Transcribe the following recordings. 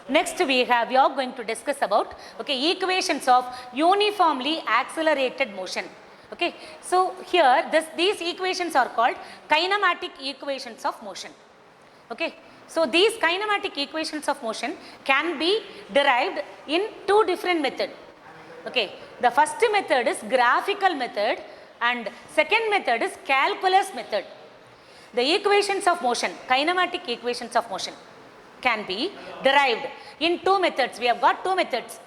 Next we are going to discuss about equations of uniformly accelerated motion. Okay, so here these equations are called kinematic equations of motion. Okay, so these kinematic equations of motion can be derived in two different methods. Okay, the first method is graphical method and second method is calculus method. The equations of motion, kinematic equations of motion, can be derived in two methods. We have got two methods.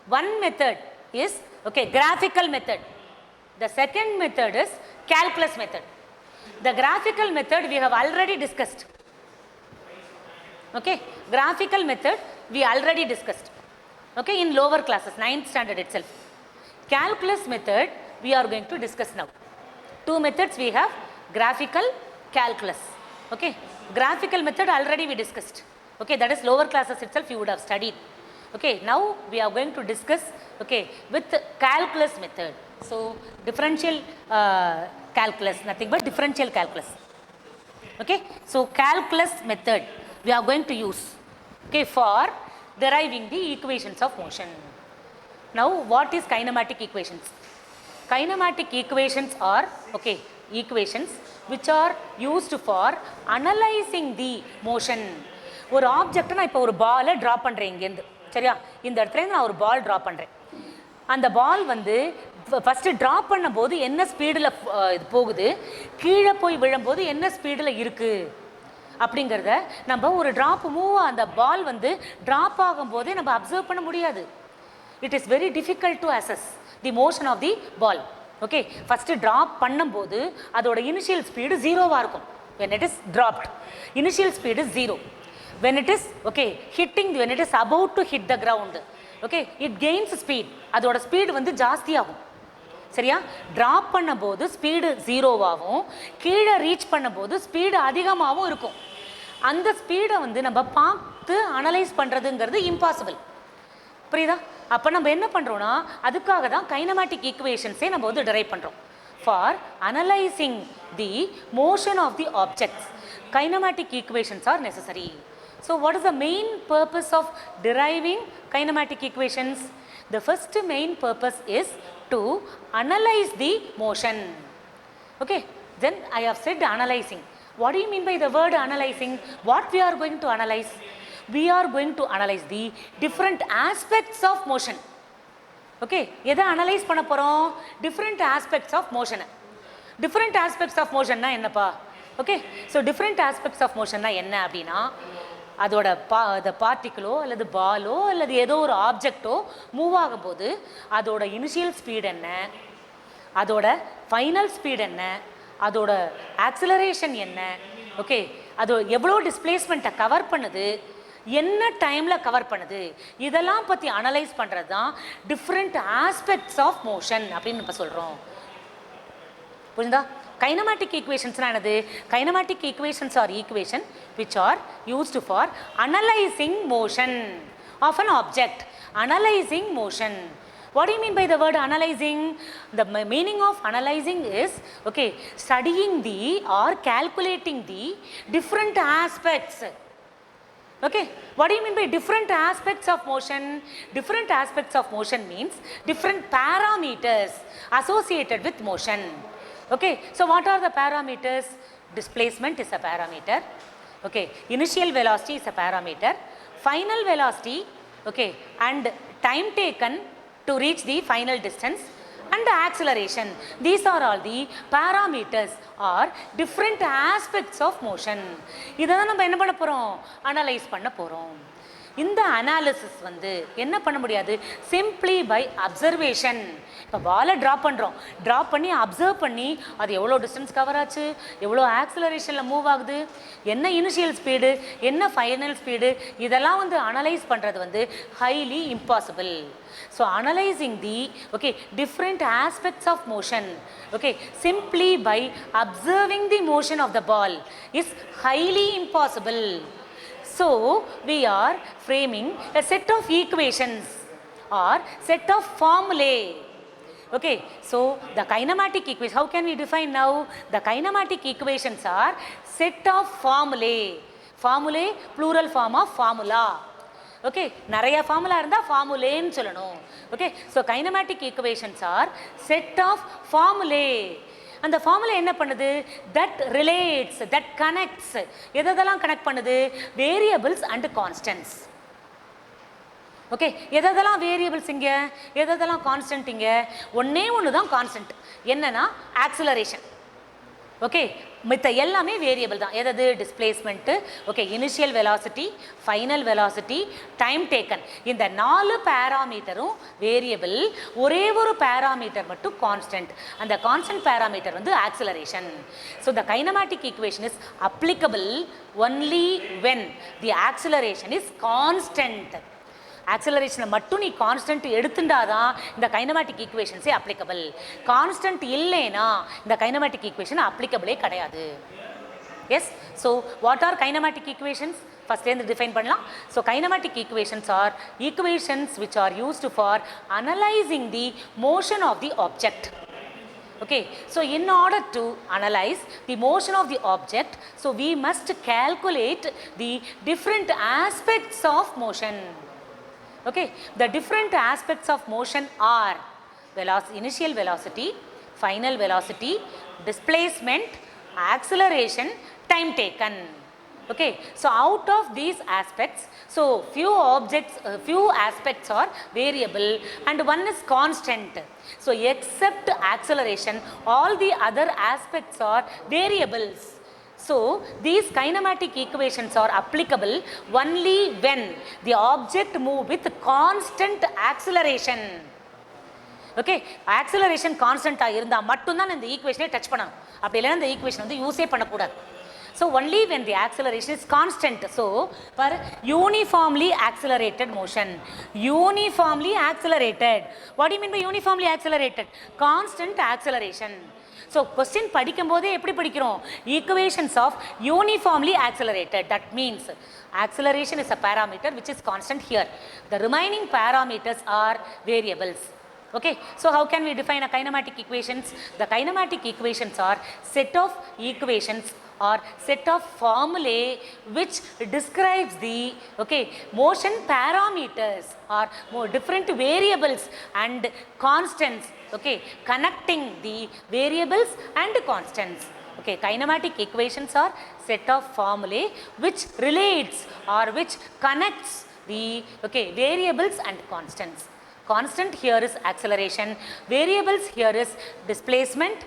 One method is graphical method. The second method is calculus method. The graphical method we have already discussed. Okay, graphical method we already discussed. Okay, in lower classes, 9th standard itself. Calculus method we are going to discuss now. Two methods we have, graphical, calculus. Okay, graphical method already we discussed. Okay, that is lower classes itself you would have studied. Okay, now we are going to discuss with calculus method. So differential calculus, nothing but differential calculus. Okay, so calculus method we are going to use for deriving the equations of motion. Now what is kinematic equations? Kinematic equations are equations which are used for analyzing the motion. ஒரு object நான் இப்போ ஒரு பாலை draw பண்ணுறேன் இங்கேருந்து, சரியா? இந்த இடத்துல நான் ஒரு பால் ட்ரா பண்ணுறேன். அந்த பால் வந்து ஃபஸ்ட்டு ட்ரா பண்ணும்போது என்ன ஸ்பீடில் இது போகுது, கீழே போய் விழும்போது என்ன ஸ்பீடில் இருக்குது அப்படிங்கிறத நம்ம ஒரு ட்ராப் அந்த பால் வந்து ட்ராப் ஆகும்போதே நம்ம அப்சர்வ் பண்ண முடியாது. It is very difficult to assess the motion of the ball. Okay, first drop பண்ணும்போது அதோட இனிஷியல் ஸ்பீடு ஜீரோவாக இருக்கும். when it is dropped, initial speed is 0. When it is when it is about to hit the ground, it gains speed. அதோட speed வந்து ஜாஸ்தியாகும், சரியா? Drop பண்ணும்போது speed ஜீரோவாகவும் கீழே reach பண்ணும்போது ஸ்பீடு அதிகமாகவும் இருக்கும். அந்த ஸ்பீடை வந்து நம்ம பார்த்து அனலைஸ் பண்ணுறதுங்கிறது இம்பாசிபிள். புரியுதா? அப்போ நம்ம என்ன பண்ணுறோன்னா, அதுக்காக தான் கைனமேட்டிக் ஈக்குவேஷன்ஸே நம்ம வந்து டெரைவ் பண்ணுறோம். For analysing the motion of the objects, kinematic equations are necessary. So what is the main purpose of deriving kinematic equations? The first main purpose is to analyze the motion. Okay, then I have said analyzing. What do you mean by the word analyzing? What we are going to analyze? We are going to analyze the different aspects of motion. Okay, எதை analyse பண்ண போகிறோம்? different aspects of motion. different aspects of motion னா என்னப்பா? Okay, so different aspects of motion னா என்ன அப்படின்னா, அதோட பார்ட்டிக்கிளோ அல்லது பாலோ அல்லது ஏதோ ஒரு ஆப்ஜெக்டோ மூவ் ஆகும்போது அதோட இனிஷியல் ஸ்பீட் என்ன, அதோட ஃபைனல் ஸ்பீட் என்ன, அதோட ஆக்சிலரேஷன் என்ன, ஓகே, அது எவ்வளோ டிஸ்பிளேஸ்மெண்ட்டை கவர் பண்ணுது, என்ன டைமில் கவர் பண்ணுது, இதெல்லாம் பற்றி அனலைஸ் பண்ணுறது தான் டிஃப்ரெண்ட் ஆஸ்பெக்ட்ஸ் ஆஃப் மோஷன் அப்படின்னு இப்போ சொல்கிறோம். புரியுதா? கைனமேட்டிக் ஈக்குவேஷன்ஸ்னா என்னது? Kinematic equations are equation which are used for analyzing motion of an object. Analyzing motion. What do you mean by the word analyzing? The meaning of analyzing is studying the or calculating the different aspects. Okay, what do you mean by different aspects of motion? Different aspects of motion means different parameters associated with motion. Okay, so what are the parameters? Displacement is a parameter. Okay, initial velocity is a parameter. Final velocity, and time taken to reach the final distance, and the acceleration. These are all the parameters or different aspects of motion. இதான் நம்ம என்ன பண்ண போகிறோம்? Analyse பண்ண போகிறோம். இந்த analysis வந்து என்ன பண்ண முடியாது? Simply by observation. இப்போ பாலை ட்ராப் பண்ணுறோம், ட்ராப் பண்ணி அப்சர்வ் பண்ணி அது எவ்வளோ டிஸ்டன்ஸ் கவர் ஆச்சு, எவ்வளோ ஆக்சிலரேஷனில் மூவ் ஆகுது, என்ன இனிஷியல் ஸ்பீடு, என்ன ஃபைனல் ஸ்பீடு, இதெல்லாம் வந்து அனலைஸ் பண்ணுறது வந்து highly impossible. So analysing the different aspects of motion simply by observing the motion of the ball is highly impossible. So we are framing a set of equations or set of formulae. Okay, so the kinematic equation, how can we define now? The kinematic equations are set of formulae. Formulae, plural form of formula. Okay, நிறைய formula இருந்தால் ஃபார்முலேன்னு சொல்லணும். Okay, so kinematic equations are set of formulae. அந்த formula என்ன பண்ணுது? That relates, that connects. எதெல்லாம் connect பண்ணுது? Variables and constants. Okay, எதெல்லாம் வேரியபிள்ஸ் இங்கே, எதெல்லாம் கான்ஸ்டன்ட் இங்கே? ஒன்றே ஒன்று தான் கான்ஸ்டன்ட், என்னன்னா ஆக்சிலரேஷன். ஓகே, மித்த எல்லாமே வேரியபிள் தான். எதாவது? Displacement, okay, initial velocity, final velocity, time taken. இந்த 4 பேராமீட்டரும் வேரியபிள். ஒரே ஒரு பேராமீட்டர் மட்டும் கான்ஸ்டன்ட். அந்த கான்ஸ்டன்ட் பேராமீட்டர் வந்து acceleration. So the kinematic equation is applicable only when the acceleration is constant. ஆக்சிலரேஷனை மட்டும் நீ கான்ஸ்டன்ட் எடுத்துட்டாதான் இந்த கைனமேட்டிக் ஈக்குவேஷன்ஸே அப்ளிகபிள். கான்ஸ்டன்ட் இல்லைன்னா இந்த கைனமேட்டிக் ஈக்குவேஷன் அப்ளிகபிளே கிடையாது. Yes, so what are kinematic equations? ஃபஸ்ட்லேருந்து டிஃபைன் பண்ணலாம். So kinematic equations are equations which are used for analysing the motion of the object. Okay, so in order to analyze the motion of the object, so we must calculate the different aspects of motion. Okay, the different aspects of motion are initial velocity, final velocity, displacement, acceleration, time taken. Okay, so out of these aspects, so few aspects are variable and one is constant. So except acceleration, all the other aspects are variables. So these kinematic equations are applicable only when the object move with constant acceleration. Okay, acceleration constant இருந்தா மட்டும் தான் இந்த ஈக்குவேஷனை touch பண்ணணும். அப்படி இல்லைன்னா இந்த equation வந்து யூஸே பண்ணக்கூடாது. So only when the acceleration is constant. So for uniformly accelerated motion, uniformly accelerated. What do you mean by uniformly accelerated? Constant acceleration. So question படிக்கும் போதே எப்படி படிக்கிறோம்? Equations of uniformly accelerated. That means acceleration is a parameter which is constant here. The remaining parameters are variables. Okay, so how can we define a kinematic equations? The kinematic equations are set of equations or set of formulae which describes the motion parameters or more different variables and constants, connecting the variables and constants. Okay, kinematic equations are set of formulae which relates or which connects the variables and constants. Constant here is acceleration, variables here is displacement,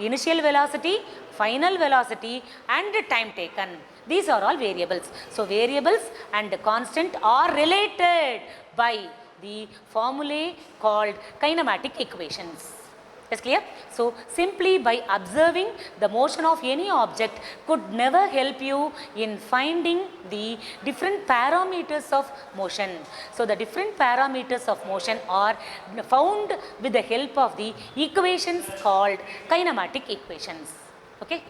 initial velocity, final velocity and time taken. These are all variables. So variables and constant are related by the formulae called kinematic equations. Is clear? So simply by observing the motion of any object could never help you in finding the different parameters of motion. So the different parameters of motion are found with the help of the equations called kinematic equations. Okay,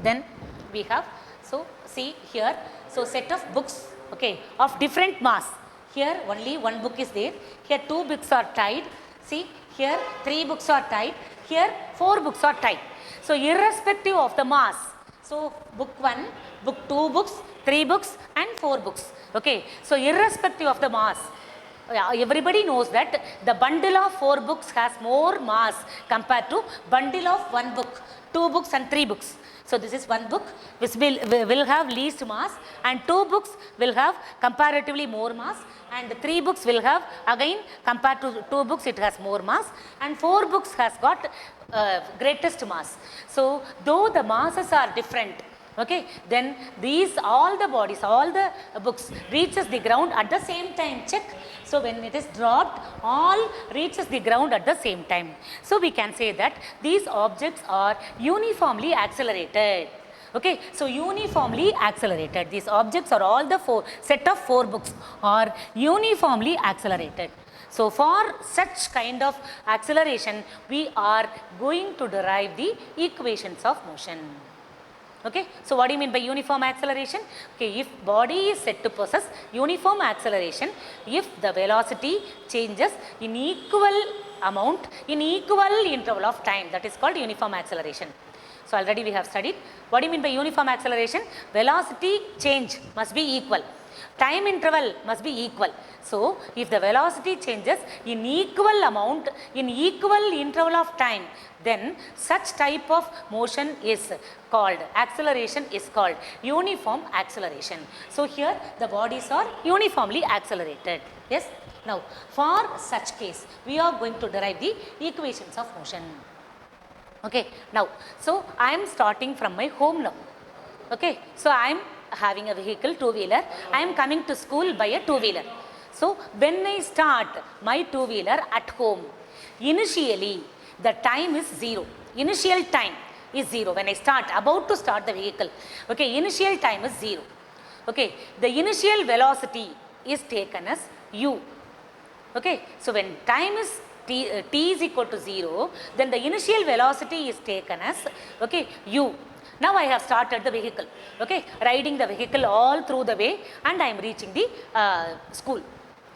then we have, so see here, so set of books of different mass. Here only one book is there, here 2 books are tied. See, here 3 books are tied, here 4 books are tied. So irrespective of the mass, so book 1, book 2 books, 3 books and 4 books. Okay, so irrespective of the mass, everybody knows that the bundle of 4 books has more mass compared to bundle of 1 book, 2 books and 3 books. So this is one book which will have least mass and 2 books will have comparatively more mass and 3 books will have again compared to 2 books it has more mass and 4 books has got greatest mass. So though the masses are different, okay, then these all the bodies, all the books reaches the ground at the same time. Check. So when it is dropped, all reaches the ground at the same time. So we can say that these objects are uniformly accelerated. Okay, so uniformly accelerated. These objects are all the set of 4 books are uniformly accelerated. So for such kind of acceleration, we are going to derive the equations of motion. Okay, so what do you mean by uniform acceleration? Okay, if body is said to possess uniform acceleration, if the velocity changes in equal amount in equal interval of time, that is called uniform acceleration. So already we have studied. What do you mean by uniform acceleration? Velocity change must be equal. Time interval must be equal. So if the velocity changes in equal amount, in equal interval of time, then such type of motion is called, acceleration is called uniform acceleration. So here the bodies are uniformly accelerated. Yes. Now for such case we are going to derive the equations of motion. Okay. Now so I am starting from my home now. Okay. So I am having a vehicle, two-wheeler. I am coming to school by a two-wheeler. So when I start my two-wheeler at home, initially the time is 0. Initial time is 0 when I start, about to start the vehicle. Okay, initial time is 0. Okay, the initial velocity is taken as u. Okay, so when time is t is equal to 0, then the initial velocity is taken as, okay, u. Now I have started the vehicle, okay, riding the vehicle all through the way, and I am reaching the school.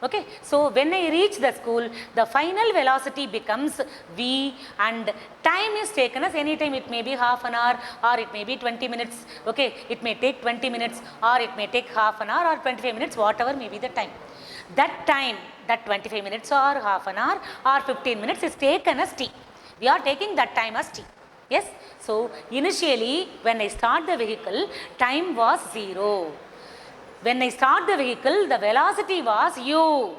Okay, so when I reach the school, the final velocity becomes v, and time is taken as any time. It may be half an hour, or it may be 20 minutes. Okay, it may take 20 minutes, or it may take half an hour or 25 minutes, whatever may be the time. That time, that 25 minutes or half an hour or 15 minutes is taken as t. We are taking that time as t. Yes. So initially when I start the vehicle, time was 0. When I start the vehicle, the velocity was u.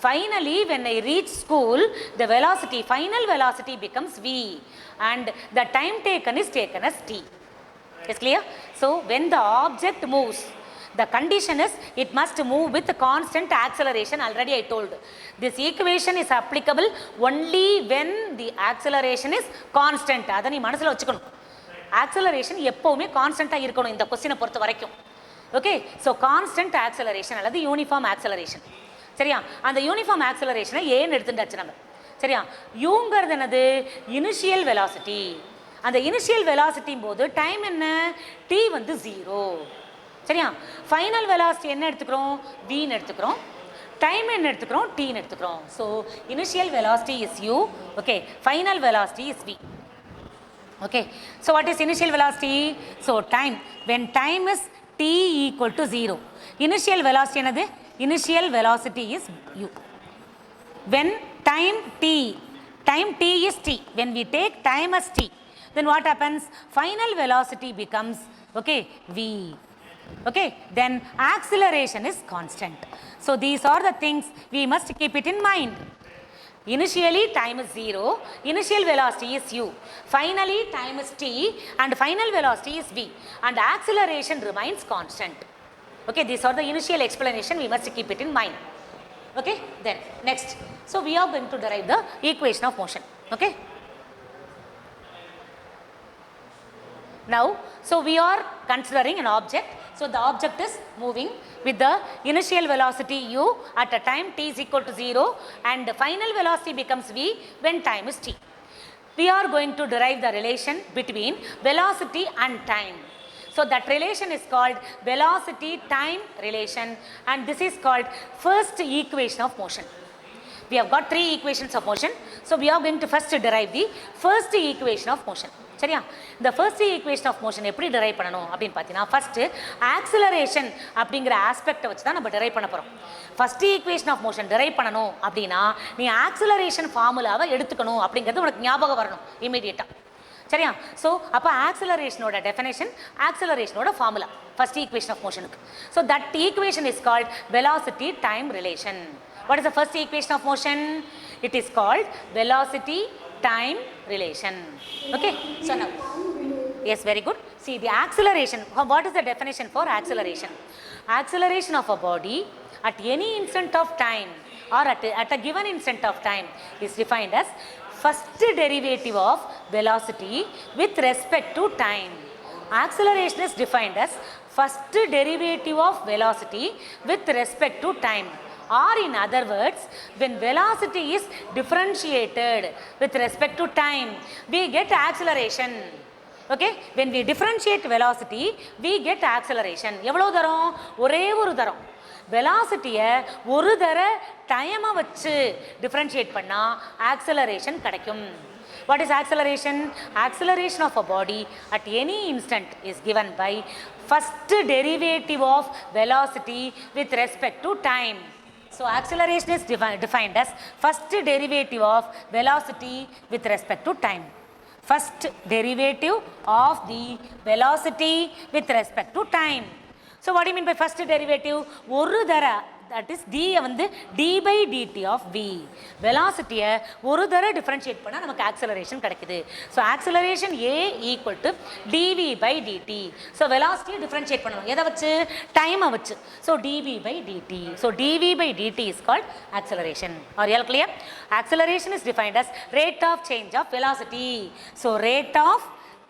Finally when I reach school, the velocity, final velocity becomes v, and the time taken is taken as t. Is clear? So when the object moves, the condition is it must move with constant acceleration. Already I told. This equation is applicable only when the acceleration is constant. Adha nee manasula vechukonum. Acceleration எப்பவுமே கான்ஸ்டன்ட்டா இருக்கணும் இந்த क्वेश्चனை பொறுத்த வரைக்கும். Okay, so constant acceleration அல்லது uniform acceleration. சரியா? அந்த uniform acceleration ஏன்னு எடுத்துட்டாச்சு நம்ம. சரியா? யூங்கிறது என்னது? Initial velocity. அந்த இனிஷியல் வெலாசிட்டி போது டைம் என்ன? t வந்து 0. சரியா? ஃபைனல் வெலாசிட்டி என்ன எடுத்துக்கிறோம்? v ன்னு எடுத்துக்கிறோம். டைம் என்ன எடுத்துக்கிறோம்? t ன்னு எடுத்துக்கிறோம். So initial velocity is u. Okay, final velocity is v. Okay, so what is initial velocity? So time, when time is t equal to 0, initial velocity என்னது? Initial velocity is u. When time t is t, when we take time as t, then what happens? Final velocity becomes, okay, v. Okay, then acceleration is constant. So these are the things we must keep it in mind. Initially time is 0, initial velocity is u, finally time is t, and final velocity is v, and acceleration remains constant. Okay, these are the initial explanation, we must keep it in mind. Okay, then next, so we are going to derive the equation of motion. Okay, now so we are considering an object. So the object is moving with the initial velocity u at a time t is equal to 0, and the final velocity becomes v when time is t. We are going to derive the relation between velocity and time. So that relation is called velocity time relation, and this is called first equation of motion. We have got 3 equations of motion. So we are going to first derive the first equation of motion. சரியா? இந்த first equation of motion எப்படி derive பண்ணணும் அப்படின்னு பார்த்தீங்கன்னா, first acceleration அப்படிங்கிற ஆஸ்பெக்டை வச்சு தான் நம்ம டெரைவ் பண்ண போகிறோம். First equation of motion derive பண்ணணும் அப்படின்னா நீ ஆக்சிலரேஷன் ஃபார்முலாவை எடுத்துக்கணும் அப்படிங்கிறது உனக்கு ஞாபகம் வரணும் இமீடியட்டாக. சரியா? ஸோ அப்போ ஆக்சிலரேஷனோட டெஃபினேஷன், ஆக்சிலரேஷனோட ஃபார்முலா ஃபர்ஸ்ட் ஈக்குவேஷன் ஆஃப் மோஷனுக்கு. So that equation is called velocity time relation. What is the first equation of motion? It is called velocity time relation. Okay, so now, yes, very good. See the acceleration, what is the definition for acceleration? Acceleration of a body at any instant of time or at a given instant of time is defined as first derivative of velocity with respect to time. Acceleration is defined as first derivative of velocity with respect to time. Or in other words, when velocity is differentiated with respect to time, we get acceleration. Okay, when we differentiate velocity, we get acceleration. எவ்வளவு தரம்? ஒரே ஒரு தரம். வெலாசிட்டியை ஒரு தர டைமை வச்சு differentiate பண்ணால் ஆக்சலரேஷன் கிடைக்கும். What is acceleration? Acceleration of a body at any instant is given by first derivative of velocity with respect to time. So acceleration is defined as first derivative of velocity with respect to time. First derivative of the velocity with respect to time. So what do you mean by first derivative? ஒரு தர, that is d வந்து d by dt of v. velocity ஒரு தர differentiate பண்ணா நமக்கு acceleration கிடைக்குது. So acceleration a equal to dv by dt. So velocity differentiate பண்ணணும் எதை வச்சு? time வச்சு. So dv by dt. So dv by dt is called acceleration. Are you all clear? Acceleration is defined as rate of change of velocity. So rate of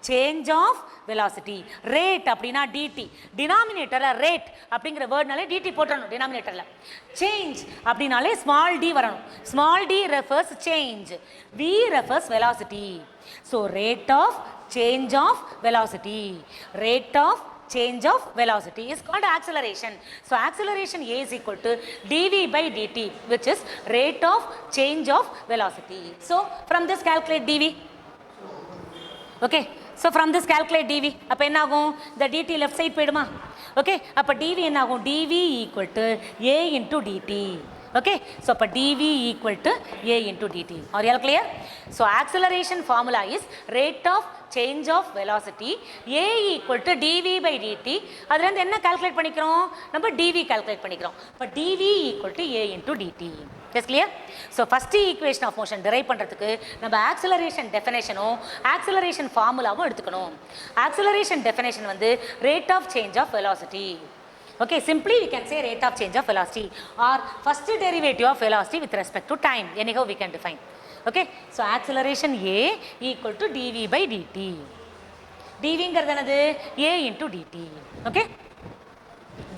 change of velocity. Rate அப்படினா dt. denominatorல rate அப்படிங்கிற வேர்ட்னாலே dt போட்டுறணும் denominatorல. change அப்படினாலே small d வரணும். small d refers change. v refers velocity. So rate of change of velocity. Rate of change of velocity is called acceleration. So acceleration a is equal to dv by dt, which is rate of change of velocity. So from this calculate dv. Okay. So from this calculate dv. அப்ப என்ன ஆகும்? the dt left side போய்டுமா? okay. அப்ப dv என்ன ஆகும்? dv equal to a into dt. okay. so அப்ப dv equal to a into dt. Are you all clear? So acceleration formula is rate of change of velocity a equal to dv by dt. அதுல இருந்து என்ன calculate பண்ணிக்கிறோம்? நம்ம dv calculate பண்ணிக்கிறோம். அப்ப dv equal to a into dt. Is clear? So first equation of motion derive பண்றதுக்கு நம்ம acceleration definition-ம் acceleration formula-வும் எடுத்துக்கணும். acceleration definition வந்து rate of change of velocity. okay, simply we can say rate of change of velocity or first derivative of velocity with respect to time. anyhow we can define. okay, so acceleration a equal to dv by dt. dv-ங்கிறது என்னது? a into dt. okay,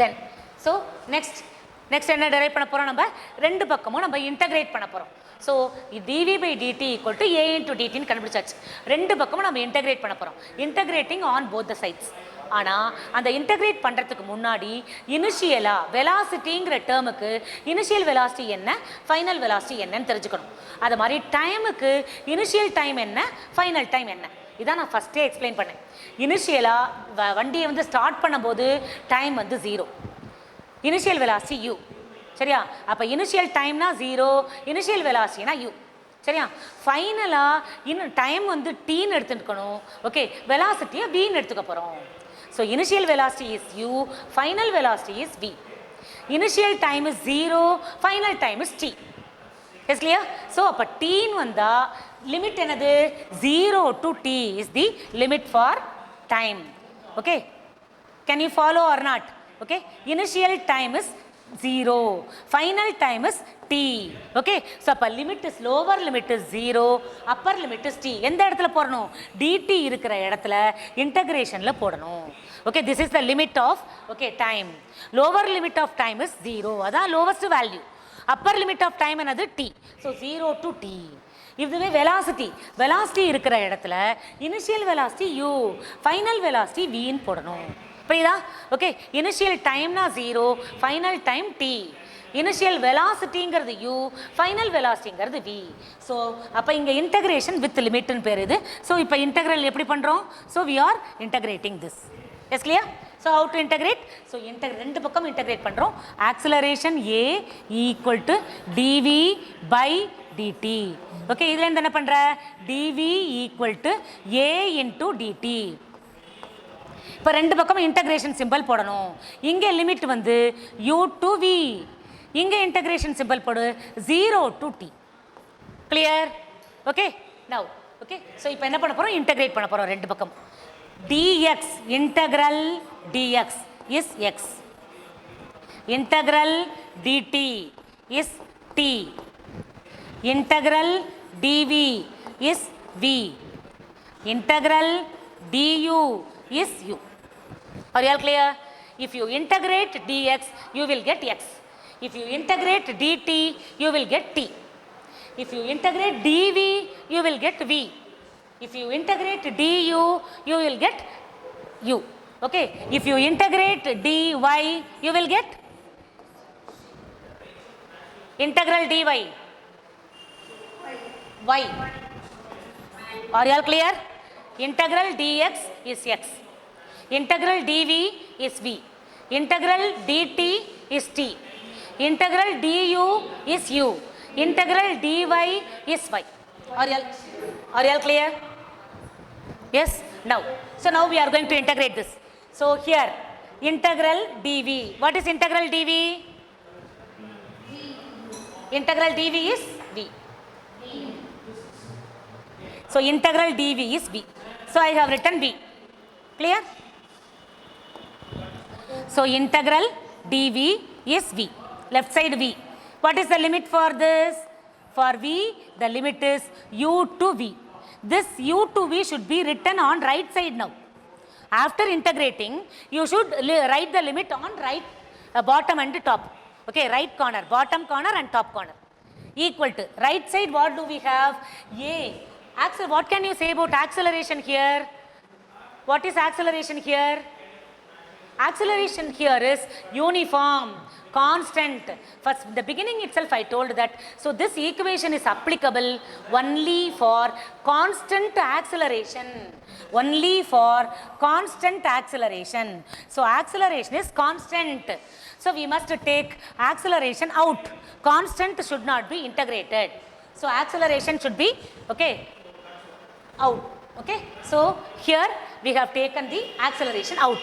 then so next என்ன derive பண்ண போறோம்? நம்ம ரெண்டு பக்கமும் நம்ம integrate பண்ண போறோம். So dv by dt equal to a into dt ன்னு கண்டுபிடிச்சாச்சு. ரெண்டு பக்கமும் நம்ம இன்டகிரேட் பண்ண போறோம். Integrating on both the sides. ஆனால் அந்த இன்டகிரேட் பண்ணுறதுக்கு முன்னாடி இனிஷியலாக வெலாசிட்டிங்கிற டேர்முக்கு இனிஷியல் வெலாசிட்டி என்ன, ஃபைனல் வெலாசிட்டி என்னன்னு தெரிஞ்சுக்கணும். அது மாதிரி டைமுக்கு இனிஷியல் டைம் என்ன, ஃபைனல் டைம் என்ன, இதான் நான் ஃபஸ்ட்டே எக்ஸ்பிளைன் பண்ணேன். இனிஷியலாக வண்டியை வந்து ஸ்டார்ட் பண்ணும்போது டைம் வந்து 0, இனிஷியல் வெலாசிட்டி u. சரியா? அப்போ இனிஷியல் டைம்னா 0, இனிஷியல் வெலாசிட்டினா u. சரியா? ஃபைனலாக இன்னும் டைம் வந்து tன்னு எடுத்துக்கணும். ஓகே, வெலாசிட்டியை vன்னு எடுத்துக்க போகிறோம். So initial velocity is u, final velocity is v. Initial time is 0, final time is t. Is clear? So அப்போ tன்னு வந்தால் லிமிட் என்னது? 0 to t is the limit for time. Okay, can you follow or not? okay, initial time is 0, final time is t. okay, so அப்ப limit is lower limit is 0, upper limit is t. எந்த இடத்துல போடணும்? dt இருக்கிற இடத்துல இன்டகிரேஷன்ல போடணும். okay, this is the limit of okay time. lower limit of time is 0, அதான் lowest value. upper limit of time என்னது? t. so 0 to t. இதுவே velocity இருக்கிற இடத்துல initial velocity u, final velocity v ன்னு போடணும். புரியுதா? ஓகே, இனிஷியல் டைம்னா 0, final time t. Initial வெலாசிட்டிங்கிறது u, ஃபைனல் வெலாசிட்டிங்கிறது v. ஸோ அப்போ இங்கே இன்டகிரேஷன் வித் லிமிட்னு பேர் இது. ஸோ இப்போ இன்டகிரல் எப்படி பண்ணுறோம்? So we are integrating this. Yes clear? So how to integrate? So ரெண்டு பக்கம் இன்டகிரேட் பண்ணுறோம். Acceleration a equal to dv by dt. Okay, இதுலேருந்து என்ன பண்ணுற? dv equal to a into dt. இப்போ ரெண்டு பக்கம் இன்டகிரேஷன் சிம்பிள் போடணும். இங்கே லிமிட் வந்து u to v, இங்கே இன்டகிரேஷன் சிம்பிள் போடு 0 to t. Clear? Okay, now okay. So இப்போ என்ன பண்ண போகிறோம்? இன்டகிரேட் பண்ண போகிறோம் ரெண்டு பக்கம். dx integral dx is x, integral dt is t, integral dv is v, integral du is u. Are you all clear? If you integrate dx, you will get x. If you integrate dt, you will get t. If you integrate dv, you will get v. If you integrate du, you will get u. Okay. If you integrate dy, you will get integral dy. Y. Are you all clear? Integral dx is x. Integral dv is v. Integral dt is t. Integral du is u. Integral dy is y. Are you all clear? Yes? Now. So now we are going to integrate this. So here, integral dv. What is integral dv? Integral dv is v. So integral dv is v. So I have written v. Clear? So integral dv is v. Left side v. What is the limit for this? For v, the limit is u to v. This u to v should be written on right side now. After integrating, you should write the limit on right, bottom and top. Okay, right corner, bottom corner and top corner. Equal to, right side what do we have? A. What can you say about acceleration here? What is acceleration here? Acceleration here is uniform, constant. First, the beginning itself I told that, so this equation is applicable only for constant acceleration. Only for constant acceleration. So acceleration is constant. So we must take acceleration out. Constant should not be integrated. So acceleration should be, okay, out. Okay. So here we have taken the acceleration out.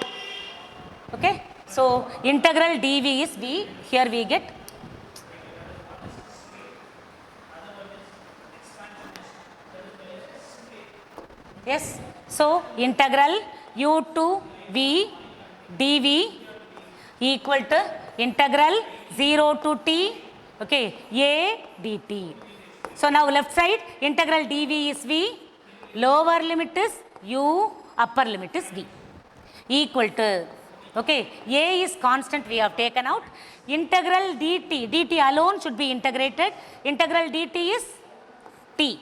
Okay. So integral dv is v. Here we get yes. So integral u to v dv equal to integral 0 to t, okay, a dt. So now left side integral dv is v, lower limit is u, upper limit is v, equal to, okay, a is constant we have taken out. Integral dt alone should be integrated. Integral dt is t.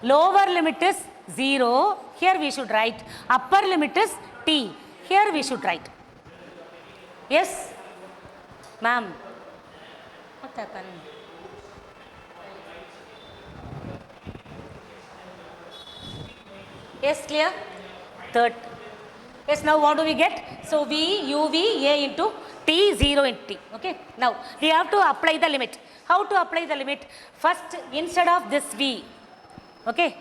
Lower limit is 0, here we should write. Upper limit is t, here we should write. Yes, ma'am. What happened? Yes, clear? Third. Yes, now what do we get? So v, uv, a into t, 0 into t. Okay. Now we have to apply the limit. How to apply the limit? First, instead of this v, okay,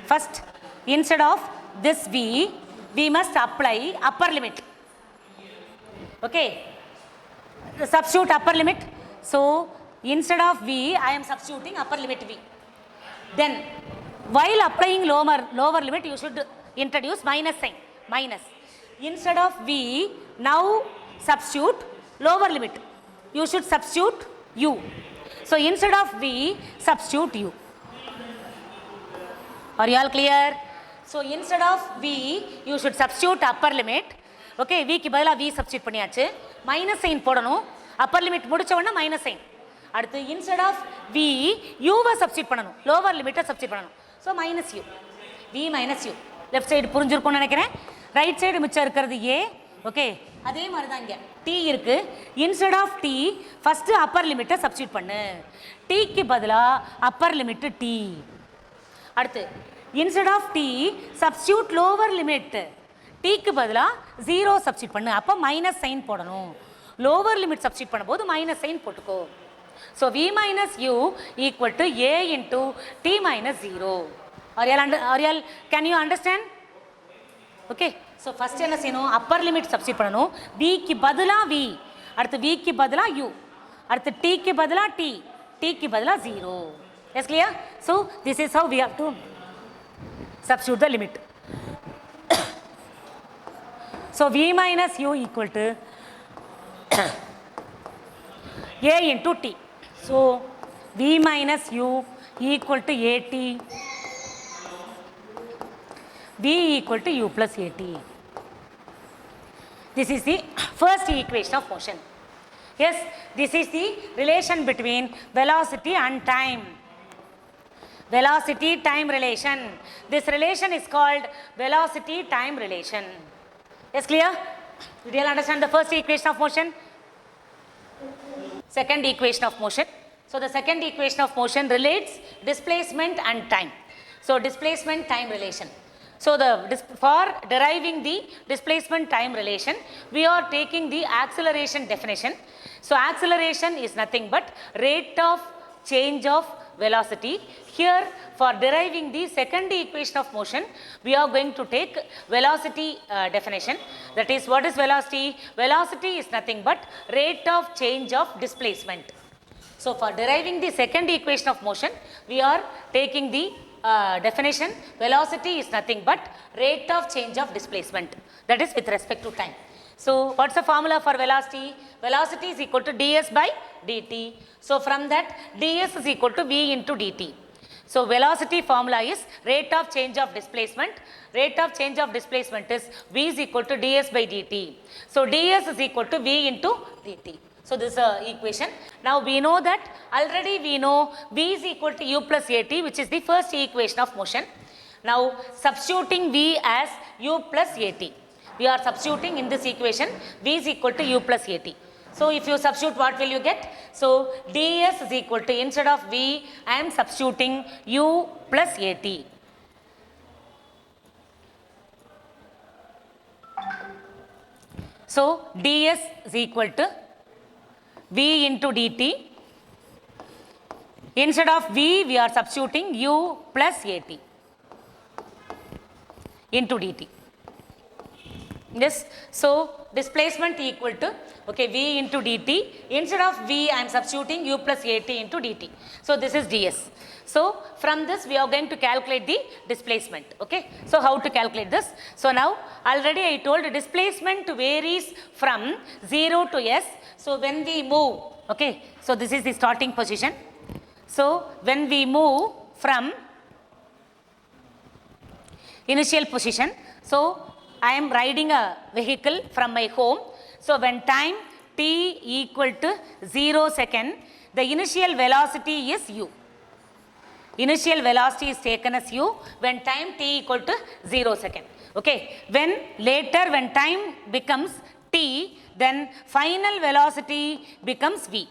first instead of this v, we must apply upper limit. Okay, substitute upper limit. So instead of v, I am substituting upper limit v. Then while applying lower limit, you should introduce minus sign, minus. Instead of v, now substitute lower limit. You should substitute u. So instead of v, substitute u. Are you all clear? So instead of v, you should substitute upper limit. Okay, v க்கு பதிலா v substitute பண்ணியாச்சு. Minus sign போடணும். Upper limit முடிச்ச உடனே minus sign. அடுத்து instead of v, u why substitute பண்ணணும். Lower limit substitute பண்ணணும். So minus u. v minus u. Left side புரிஞ்சிருக்கும்னு நினைக்கிறேன். Right side மிச்சம் இருக்கிறது a. Okay, அதே மாதிரி தான் இங்க t இருக்கு. Instead of t, first upper limit substitute பண்ணு. t க்கு பதிலா upper limit t. அடுத்து instead of t, substitute lower limit. t க்கு பதிலா 0 substitute பண்ணு. அப்ப minus sign போடணும். Lower limit substitute பண்ணும்போது minus sign போட்டுக்கோ. So v minus u equal to a into t minus 0. Are you all, can you understand? Okay. So first என்ன செய்யணும்? upper limit substitute பண்ணணும். v க்கு பதிலா v, அடுத்து v க்கு பதிலா u, அடுத்து t க்கு பதிலா t, t க்கு பதிலா 0. Yes, clear? So this is how we have to substitute the limit. So v minus u equal to a into t. So v minus u equal to at, v equal to u plus at. This is the first equation of motion. Yes, this is the relation between velocity and time. Velocity time relation. This relation is called velocity time relation. Yes, clear? Did you all understand the first equation of motion? Second equation of motion. So the second equation of motion relates displacement and time. So displacement time relation. So for deriving the displacement time relation, we are taking the acceleration definition. So acceleration is nothing but rate of change of velocity. Here for deriving the second equation of motion, we are going to take velocity definition. That is, what is velocity? Velocity is nothing but rate of change of displacement. So for deriving the second equation of motion, we are taking the definition. Velocity is nothing but rate of change of displacement, that is with respect to time. So what's the formula for velocity? Velocity is equal to ds by dt. So from that, ds is equal to v into dt. So velocity formula is rate of change of displacement. Rate of change of displacement is v is equal to ds by dt. So ds is equal to v into dt. So this is equation. Now we know that already we know v is equal to u plus at, which is the first equation of motion. Now substituting v as u plus at. We are substituting in this equation v is equal to u plus at. So if you substitute, what will you get? So ds is equal to, instead of v, I am substituting u plus at. So ds is equal to v into dt. Instead of v, we are substituting u plus at into dt. Yes, so displacement equal to, okay, v into dt. Instead of v, I am substituting u plus at into dt. So this is ds. So from this, we are going to calculate the displacement. Okay, so how to calculate this? So now already I told displacement varies from 0 to s. So when we move, okay, so this is the starting position. So when we move from initial position, so I am riding a vehicle from my home. So when time t equal to 0 second, the initial velocity is u. Initial velocity is taken as u when time t equal to 0 second. Okay, when later when time becomes t, then final velocity becomes v.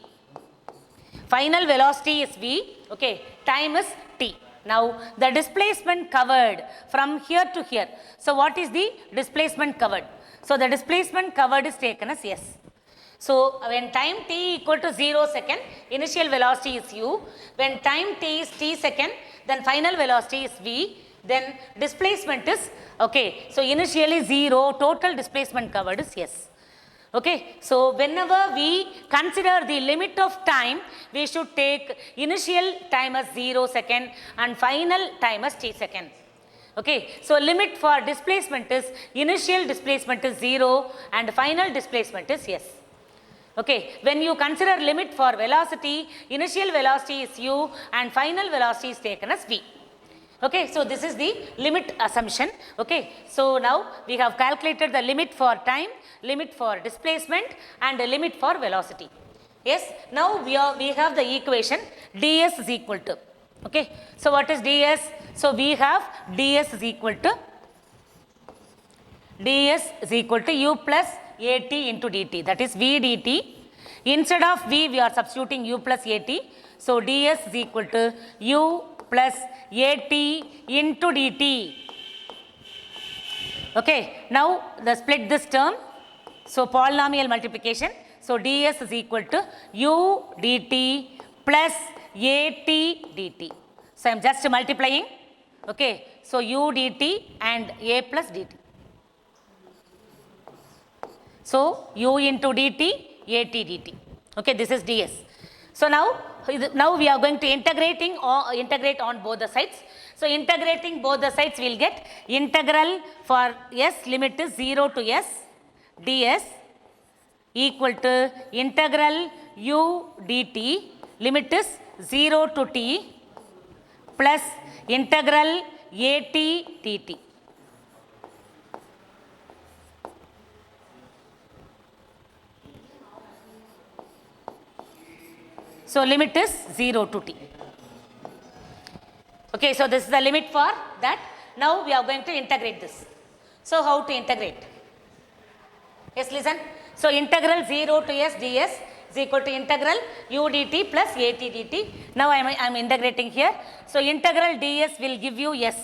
Final velocity is v, okay, time is t. Now the displacement covered from here to here. So what is the displacement covered? So the displacement covered is taken as s. So when time t equal to 0 second, initial velocity is u. When time t is t second, then final velocity is v. Then displacement is, okay, so initially 0, total displacement covered is s. Okay, so whenever we consider the limit of time, we should take initial time as 0 second and final time as t second. Okay, so limit for displacement is, initial displacement is 0 and final displacement is s. Okay, when you consider limit for velocity, initial velocity is u and final velocity is taken as v. Okay, so this is the limit assumption. Okay, so now we have calculated the limit for time, limit for displacement and the limit for velocity. Yes, now we have the equation ds is equal to, okay, so what is ds? So we have ds is equal to u plus at into dt, that is v dt. Instead of v, we are substituting u plus at. So ds is equal to u plus at into dt. Okay, now the split this term. So polynomial multiplication. So ds is equal to u dt plus at dt. So I am just multiplying. Okay, so u dt and a plus dt. So u into dt, at dt. Okay, this is ds. So now we are going to integrate on both the sides. So integrating both the sides, we will get integral for s, limit is 0 to s, ds equal to integral u dt, limit is 0 to t, plus integral at dt. So limit is 0 to t. Okay, so this is the limit for that. Now we are going to integrate this. So how to integrate? Yes, listen. So integral 0 to s ds is equal to integral u dt plus at dt. Now I am integrating here. So integral ds will give you s.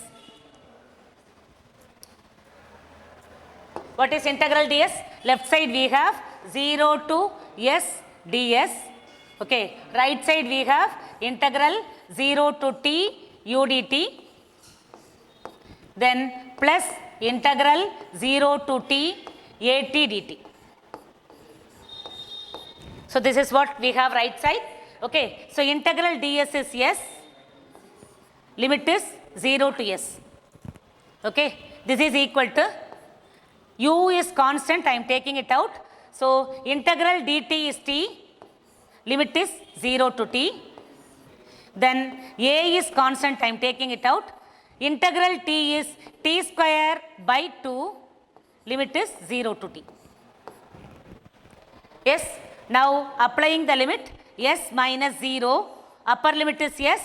What is integral ds? Left side we have 0 to s ds. Okay, right side we have integral 0 to t u dt, then plus integral 0 to t at dt. So this is what we have right side. Okay, so integral ds is s, limit is 0 to s. Okay, this is equal to u is constant, I am taking it out. So integral dt is t, limit is 0 to t. Then a is constant, I am taking it out. Integral t is t square by 2, limit is 0 to t. Yes, now applying the limit, s minus 0, upper limit is s,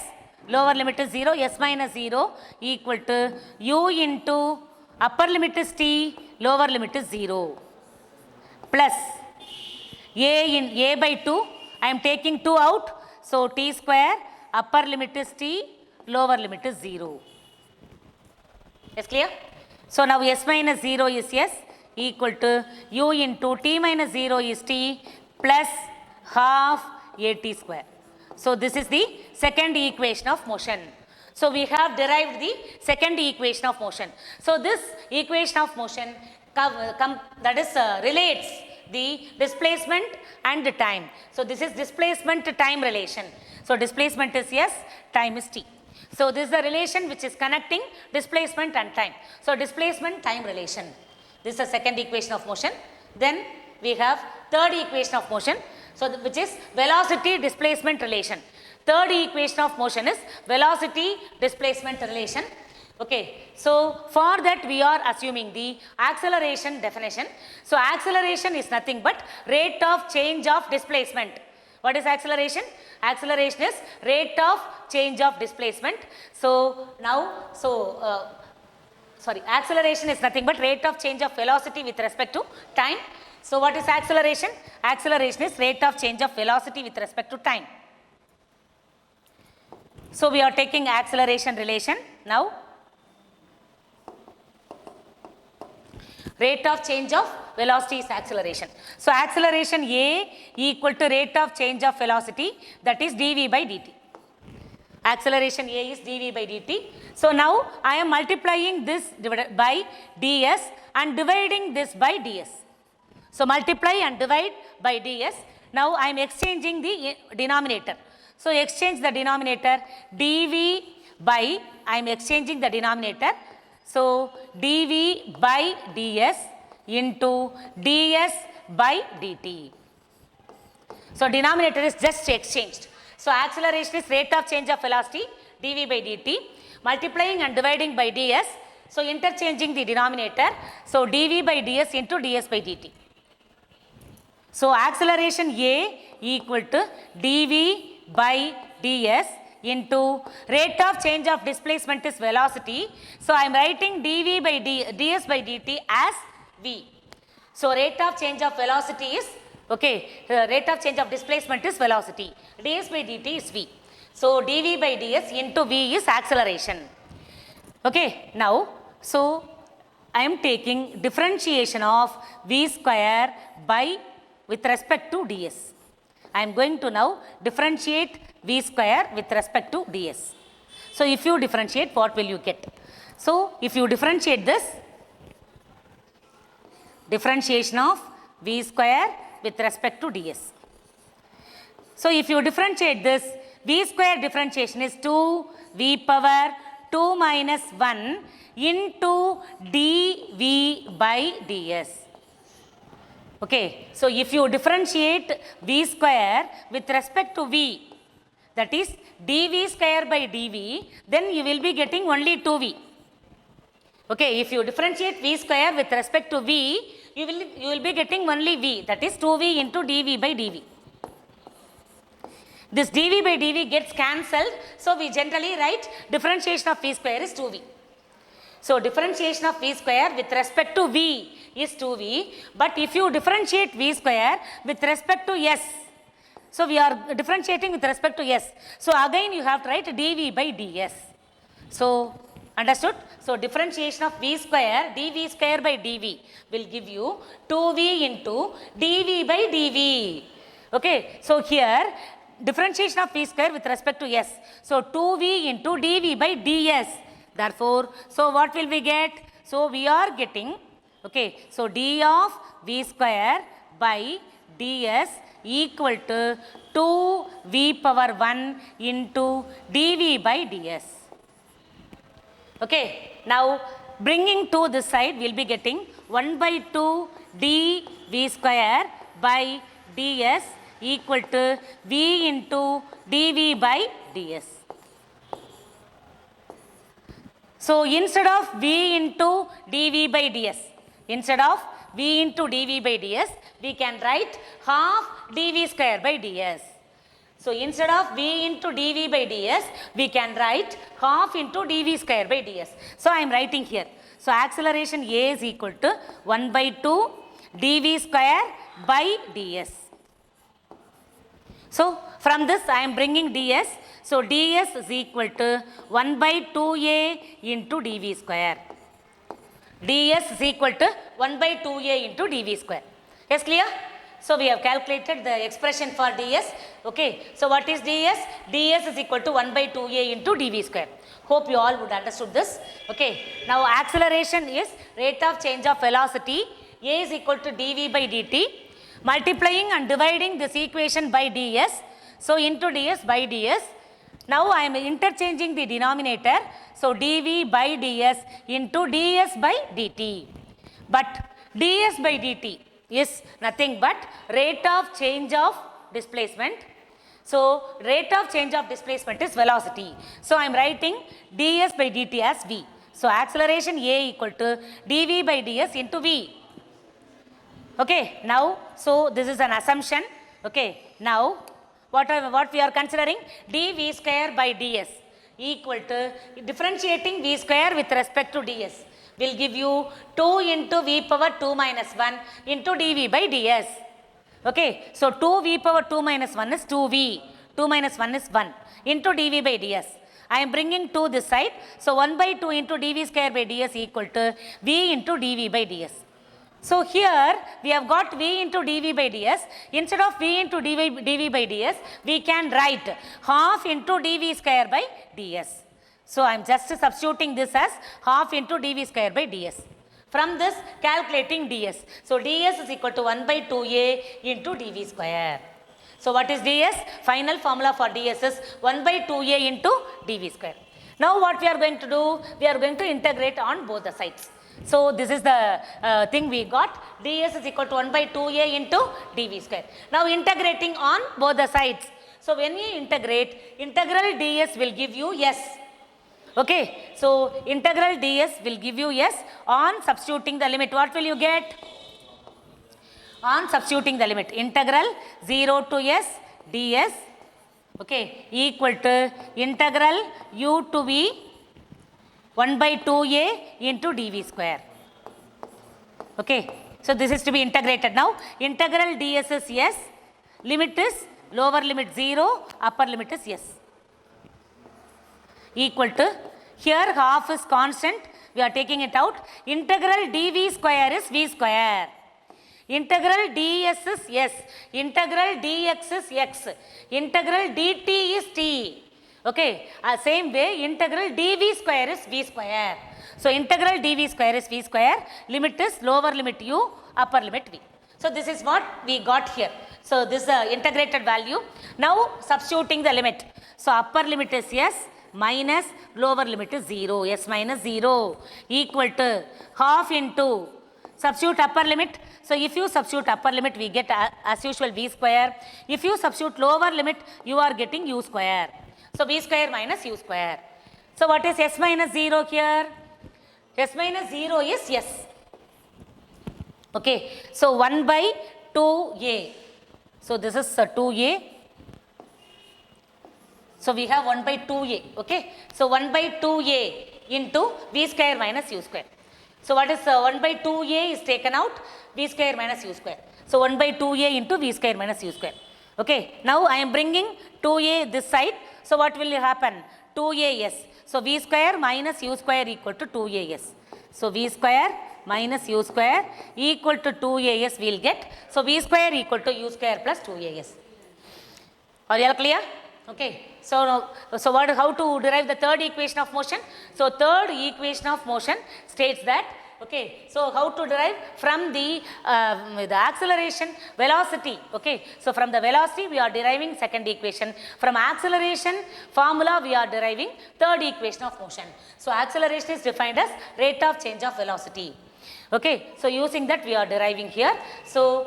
lower limit is 0, s minus 0 equal to u into upper limit is t, lower limit is 0, plus a in a by 2, I am taking 2 out, so t square, upper limit is t, lower limit is 0. Yes, clear? So now s minus 0 is s equal to u into t minus 0 is t plus half at square. So this is the second equation of motion. So we have derived the second equation of motion. So this equation of motion relates the displacement and the time. So this is displacement time relation. So displacement is s, time is t. So this is the relation which is connecting displacement and time. So displacement time relation. This is the second equation of motion. Then we have third equation of motion. So which is velocity displacement relation. Third equation of motion is velocity displacement relation. Okay, so for that we are assuming the acceleration definition. So acceleration is nothing but rate of change of displacement. What is acceleration? Acceleration is rate of change of displacement. So now, acceleration is nothing but rate of change of velocity with respect to time. So what is acceleration? Acceleration is rate of change of velocity with respect to time. So we are taking acceleration relation now. Rate of change of velocity is acceleration. So acceleration A equal to rate of change of velocity, that is dv by dt. Acceleration A is dv by dt. So now I am multiplying this divided by ds and dividing this by ds. So multiply and divide by ds. Now I am exchanging the denominator. So exchange the denominator, dv by, I am exchanging the denominator. So dv by ds into ds by dt. So denominator is just exchanged. So acceleration is rate of change of velocity, dv by dt, multiplying and dividing by ds. So interchanging the denominator. So dv by ds into ds by dt. So acceleration A equal to dv by ds into rate of change of displacement is velocity. So I am writing dv by ds by dt as v. So rate of change of velocity is, okay, rate of change of displacement is velocity, ds by dt is v. So dv by ds into v is acceleration. Okay, now, so I am taking differentiation of v square by with respect to ds. I am going to now differentiate v square with respect to ds. So if you differentiate, what will you get? So if you differentiate this, differentiation of v square with respect to ds. So if you differentiate this, v square differentiation is 2v power 2 minus 1 into dv by ds. Okay, so if you differentiate v square with respect to v, that is dv square by dv, then you will be getting only 2v. Okay, if you differentiate v square with respect to v, you will be getting only v, that is 2v into dv by dv. This dv by dv gets cancelled, so we generally write differentiation of v square is 2v. So differentiation of v square with respect to v is 2v, but if you differentiate v square with respect to s, So we are differentiating with respect to s. So again you have to write dv by ds. So understood? So differentiation of v square, dv square by dv will give you 2v into dv by dv. Okay, so here differentiation of v square with respect to s. So 2v into dv by ds. Therefore, so what will we get? So we are getting, okay, so d of v square by ds equal to 2v power 1 into dv by ds. Okay, now bringing to this side, we will be getting 1 by 2 dv square by ds equal to v into dv by ds. So instead of v into dv by ds, instead of v into dv by ds, we can write half dv square by ds. So instead of v into dv by ds, we can write half into dv square by ds. So I am writing here. So acceleration a is equal to 1 by 2 dv square by ds. So from this I am bringing ds. So ds is equal to 1 by 2a into dv square. ds is equal to 1 by 2a into dv square. Yes, clear? So we have calculated the expression for ds. Okay. So what is ds? ds is equal to 1 by 2a into dv square. Hope you all would understood this. Okay. Now acceleration is rate of change of velocity. A is equal to dv by dt. Multiplying and dividing this equation by ds. So into ds by ds. Now I am interchanging the denominator. So dv by ds into ds by dt. But ds by dt is nothing but rate of change of displacement. So rate of change of displacement is velocity. So I am writing ds by dt as v. So acceleration a equal to dv by ds into v. Okay. Now, so this is an assumption. Okay. Now what we are considering, dv square by ds equal to differentiating v square with respect to ds will give you 2 into v power 2 minus 1 into dv by ds. Okay. So 2v power 2 minus 1 is 2v, 2 minus 1 is 1 into dv by ds. I am bringing 2 this side. So 1 by 2 into dv square by ds equal to v into dv by ds. So here we have got v into dv by ds. Instead of v into dv by ds, we can write half into dv square by ds. So I am just substituting this as half into dv square by ds. From this calculating ds. So ds is equal to 1 by 2a into dv square. So what is ds? Final formula for ds is 1 by 2a into dv square. Now what we are going to do? We are going to integrate on both the sides. So this is the thing we got. ds is equal to 1 by 2a into dv square. Now integrating on both the sides. So when we integrate, integral ds will give you s. Okay. So integral ds will give you s. On substituting the limit, what will you get? On substituting the limit, integral 0 to s ds, okay, equal to integral u to v 1 by 2a into dv square. Okay. So this is to be integrated now. Integral ds is s, limit is lower limit 0, upper limit is s. Equal to, here half is constant, we are taking it out. Integral dv square is v square. Integral ds is s. Integral dx is x. Integral dt is t. Okay. Same way, integral dv square is v square. So integral dv square is v square. Limit is lower limit u, upper limit v. So this is what we got here. So this is the integrated value. Now substituting the limit. So upper limit is s minus lower limit is 0. S minus 0 equal to half into substitute upper limit. So if you substitute upper limit, we get as usual v square. If you substitute lower limit, you are getting u square. So v square minus u square. So what is s minus 0 here? S minus 0 is s. Okay. So 1 by 2a. So this is 2a. So we have 1 by 2a. Okay. So 1 by 2a into v square minus u square. So what is 1 by 2a is taken out, v square minus u square. So 1 by 2a into v square minus u square. Okay, now I am bringing 2a this side. So what will happen? 2as. So v square minus u square equal to 2as. So v square minus u square equal to 2as we will get. So v square equal to u square plus 2as. Are you all clear? Okay. So how to derive the third equation of motion? So third equation of motion states that, okay, so how to derive from the acceleration velocity, okay. So from the velocity we are deriving second equation. From acceleration formula we are deriving third equation of motion. So acceleration is defined as rate of change of velocity. Okay, so using that we are deriving here. So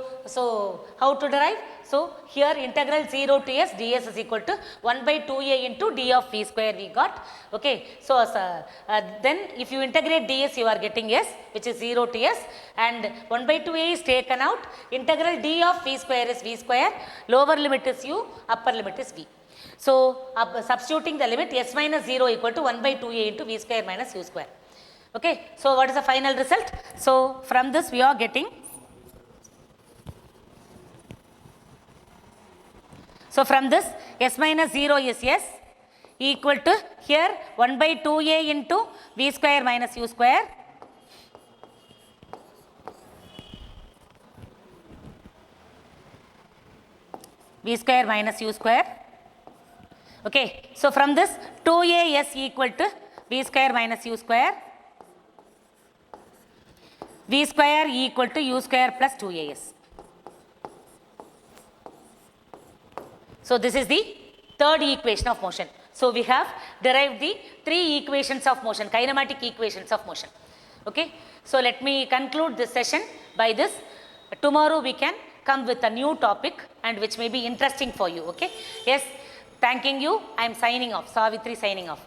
how to derive? So here integral 0 to s ds is equal to 1 by 2a into d of v square we got. Okay, so then if you integrate ds you are getting s, which is 0 to s, and 1 by 2a is taken out. Integral d of v square is v square, lower limit is u, upper limit is v. So substituting the limit, s minus 0 equal to 1 by 2a into v square minus u square. Okay, so what is the final result? So from this we are getting, so from this s minus 0 is s equal to here 1 by 2a into v square minus u square v square minus u square. Okay, so from this 2as equal to v square minus u square, v square equal to u square plus 2as. So this is the third equation of motion. So we have derived the three equations of motion, kinematic equations of motion. Okay, so let me conclude this session by this. Tomorrow we can come with a new topic and which may be interesting for you. Okay, yes, thanking you. I am signing off. Savitri signing off.